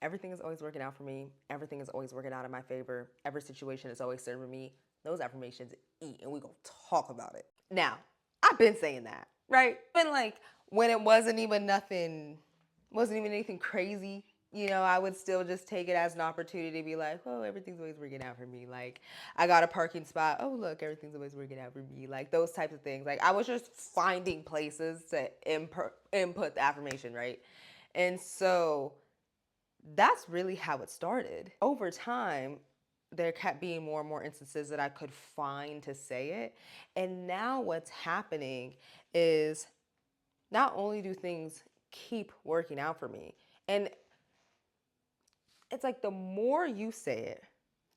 everything is always working out for me. Everything is always working out in my favor. Every situation is always serving me. Those affirmations eat, and we gonna talk about it. Now, I've been saying that, right? Been like when it wasn't even anything crazy. I would still just take it as an opportunity to be like, oh, everything's always working out for me. Like, I got a parking spot. Oh, look, everything's always working out for me. Like, those types of things. Like, I was just finding places to input the affirmation, right? And so that's really how it started. Over time, there kept being more and more instances that I could find to say it. And now what's happening is not only do things keep working out for me, and it's like the more you say it,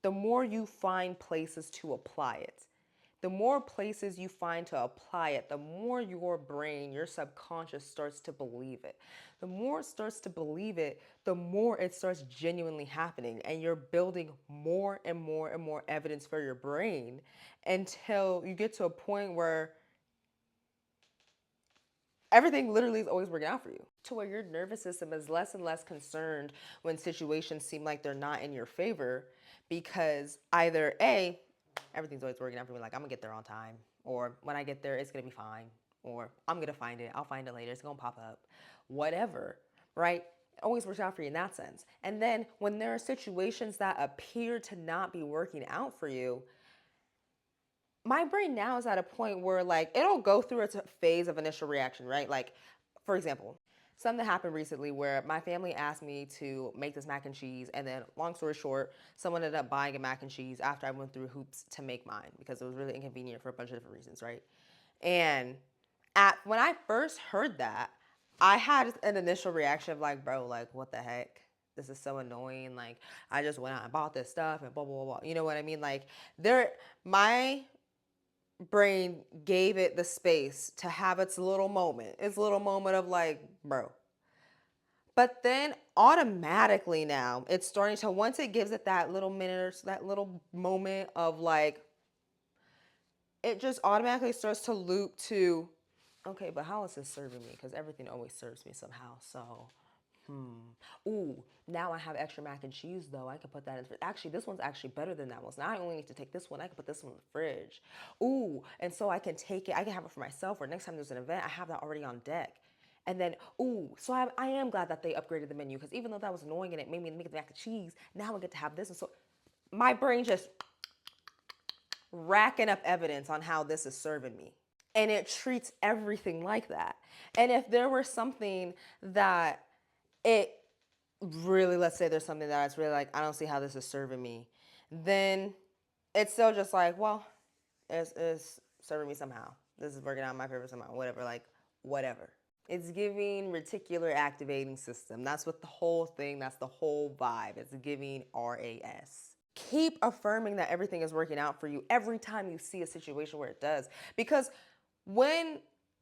the more you find places to apply it. The more places you find to apply it, the more your brain, your subconscious starts to believe it. The more it starts to believe it, the more it starts genuinely happening. And you're building more and more and more evidence for your brain until you get to a point where everything literally is always working out for you, to where your nervous system is less and less concerned when situations seem like they're not in your favor, because either A, everything's always working out for me, like I'm gonna get there on time, or when I get there it's gonna be fine, or I'm gonna find it, I'll find it later, it's gonna pop up, whatever, right? It always works out for you in that sense. And then when there are situations that appear to not be working out for you, my brain now is at a point where like it'll go through a phase of initial reaction, right? Like, for example, something happened recently where my family asked me to make this mac and cheese, and then long story short, someone ended up buying a mac and cheese after I went through hoops to make mine because it was really inconvenient for a bunch of different reasons, right? And when I first heard that, I had an initial reaction of like, bro, like what the heck? This is so annoying. Like, I just went out and bought this stuff and blah blah blah. You know what I mean? Like, my brain gave it the space to have its little moment of like, bro. But then automatically now it's starting to, once it gives it that little minute or that little moment of like, it just automatically starts to loop to, okay, but how is this serving me? Because everything always serves me somehow. So, ooh, now I have extra mac and cheese though. I can put that in. Actually, this one's actually better than that one. So now I only need to take this one. I can put this one in the fridge. Ooh, and so I can take it. I can have it for myself. Or next time there's an event, I have that already on deck. And then, ooh, so I am glad that they upgraded the menu, because even though that was annoying and it made me make the mac and cheese, now I get to have this. And so my brain just racking up evidence on how this is serving me. And it treats everything like that. And if there were something that it really, let's say there's something that it's really like, I don't see how this is serving me, then it's still just like, well, it's serving me somehow. This is working out in my favor somehow, whatever, like, whatever. It's giving reticular activating system. That's what the whole thing, that's the whole vibe. It's giving RAS. Keep affirming that everything is working out for you every time you see a situation where it does. Because when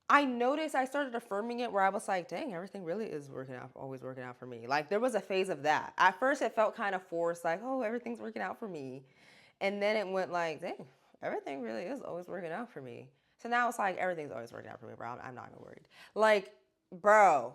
I noticed, I started affirming it where I was like, dang, everything really is working out, always working out for me. Like, there was a phase of that. At first, it felt kind of forced, like, oh, everything's working out for me. And then it went like, dang, everything really is always working out for me. So now it's like, everything's always working out for me, bro. I'm not even worried. Like, bro,